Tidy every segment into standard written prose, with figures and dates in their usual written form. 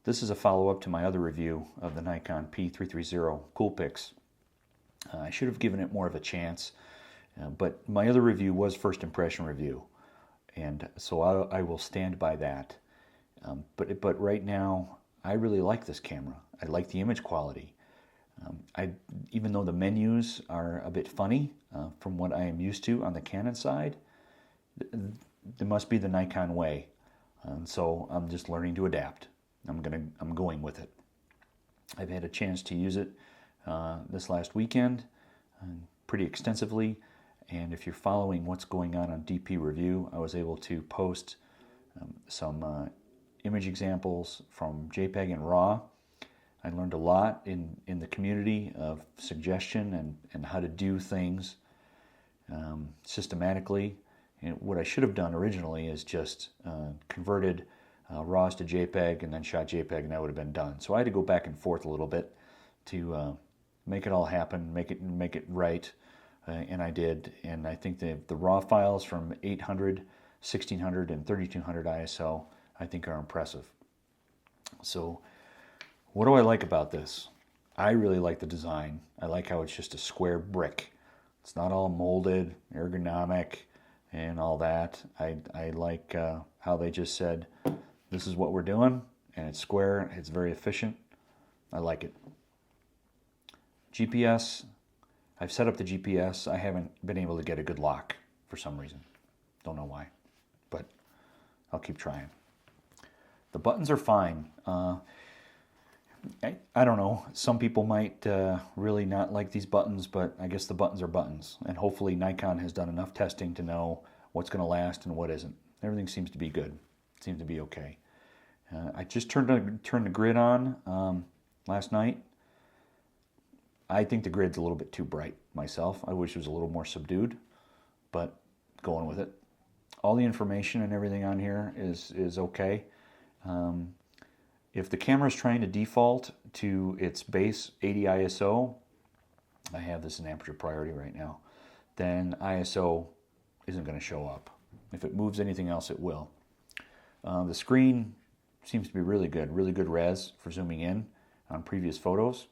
This is a follow-up to my other review of the Nikon P330 CoolPix. I should have given it more of a chance, but my other review was first impression review, and so I will stand by that. But right now, I really like this camera. I like the image quality. Even though the menus are a bit funny from what I am used to on the Canon side, there must be the Nikon way, and so I'm just learning to adapt. I'm going with it. I've had a chance to use it this last weekend pretty extensively, and if you're following what's going on DP Review, I was able to post some image examples from JPEG and RAW. I learned a lot in the community of suggestion and how to do things systematically. And what I should have done originally is just converted RAWs to JPEG and then shot JPEG, and that would have been done. So I had to go back and forth a little bit to make it all happen, make it right, and I did. And I think the RAW files from 800, 1600, and 3200 ISO I think are impressive. So what do I like about this? I really like the design. I like how it's just a square brick. It's not all molded, ergonomic, and all that. I like how they just said, this is what we're doing, and it's square, it's very efficient. I like it. GPS, I've set up the GPS. I haven't been able to get a good lock for some reason. Don't know why, but I'll keep trying. The buttons are fine. I don't know. Some people might really not like these buttons, but I guess the buttons are buttons. And hopefully Nikon has done enough testing to know what's going to last and what isn't. Everything seems to be good. Seems to be okay. I just turned the grid on last night. I think the grid's a little bit too bright myself. I wish it was a little more subdued, but going with it. All the information and everything on here is okay. If the camera is trying to default to its base 80 ISO, I have this in aperture priority right now, then ISO isn't going to show up. If it moves anything else, it will. The screen seems to be really good res for zooming in on previous photos.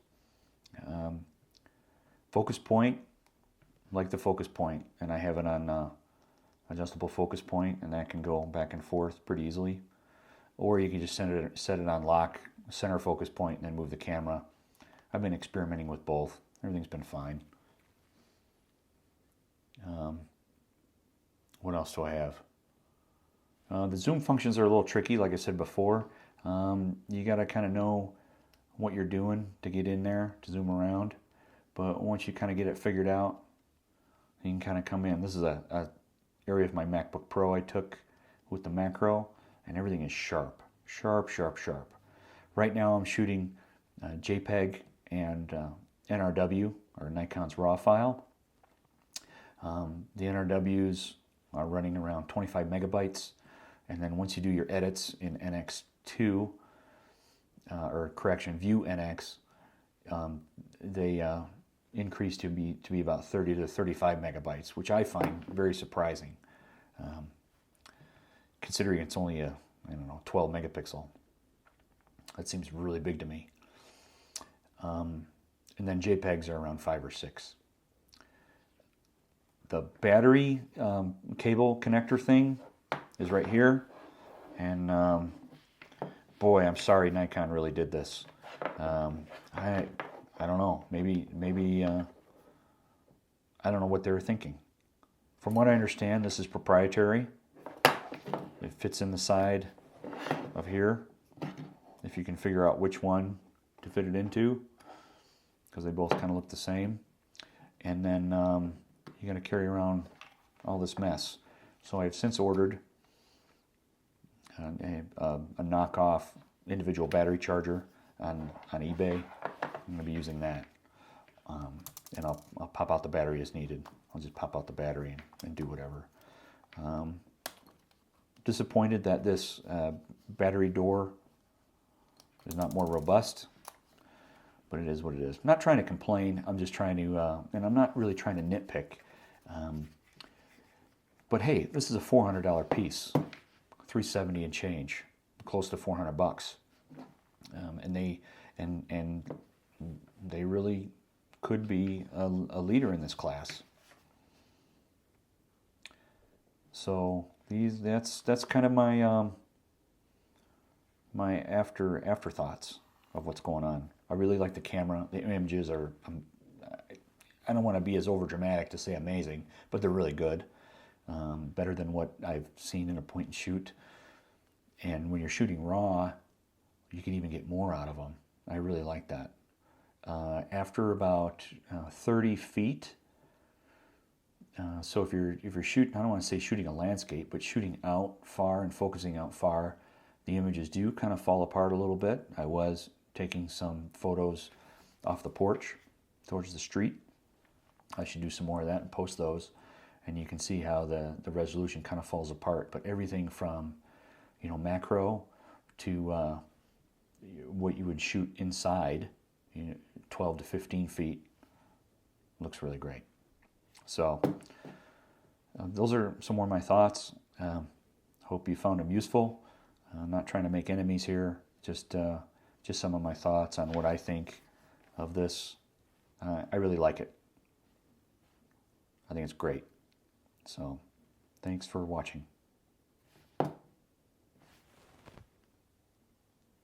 Focus point, like the focus point, and I have it on adjustable focus point, and that can go back and forth pretty easily. Or you can just set it on lock, center focus point, and then move the camera. I've been experimenting with both. Everything's been fine. What else do I have? The zoom functions are a little tricky, like I said before. You got to kind of know what you're doing to get in there, to zoom around. But once you kind of get it figured out, you can kind of come in. This is a area of my MacBook Pro I took with the macro, and everything is sharp. Sharp. Right now I'm shooting JPEG and NRW, or Nikon's RAW file. The NRWs are running around 25 megabytes, and then once you do your edits in NX2, or correction, View NX, they increase to be about 30 to 35 megabytes, which I find very surprising, considering it's only a 12 megapixel. That seems really big to me. And then JPEGs are around 5 or 6. The battery cable connector thing is right here, and boy, I'm sorry Nikon really did this. I don't know. Maybe I don't know what they were thinking. From what I understand, this is proprietary. It fits in the side of here, if you can figure out which one to fit it into, because they both kind of look the same. And then you're going to carry around all this mess. So I've since ordered a knockoff individual battery charger on eBay. I'm going to be using that, and I'll pop out the battery as needed. I'll just pop out the battery and do whatever. Disappointed that this battery door is not more robust, but it is what it is. I'm not trying to complain. I'm just trying to, and I'm not really trying to nitpick. But hey, this is a $400 piece, $370 and change, close to $400. and they really could be a leader in this class. So that's kind of my my afterthoughts of what's going on. I really like the camera. The images are, I don't want to be as over dramatic to say amazing, but they're really good. Better than what I've seen in a point and shoot. And when you're shooting raw, you can even get more out of them. I really like that. After about 30 feet, so if you're shooting, I don't want to say shooting a landscape, but shooting out far and focusing out far, the images do kind of fall apart a little bit. I was taking some photos off the porch towards the street. I should do some more of that and post those, and you can see how the resolution kind of falls apart. But everything from, you know, macro to what you would shoot inside, 12 to 15 feet, looks really great. So those are some more of my thoughts. Hope you found them useful. I'm not trying to make enemies here, just some of my thoughts on what I think of this. I really like it. I think it's great. So thanks for watching.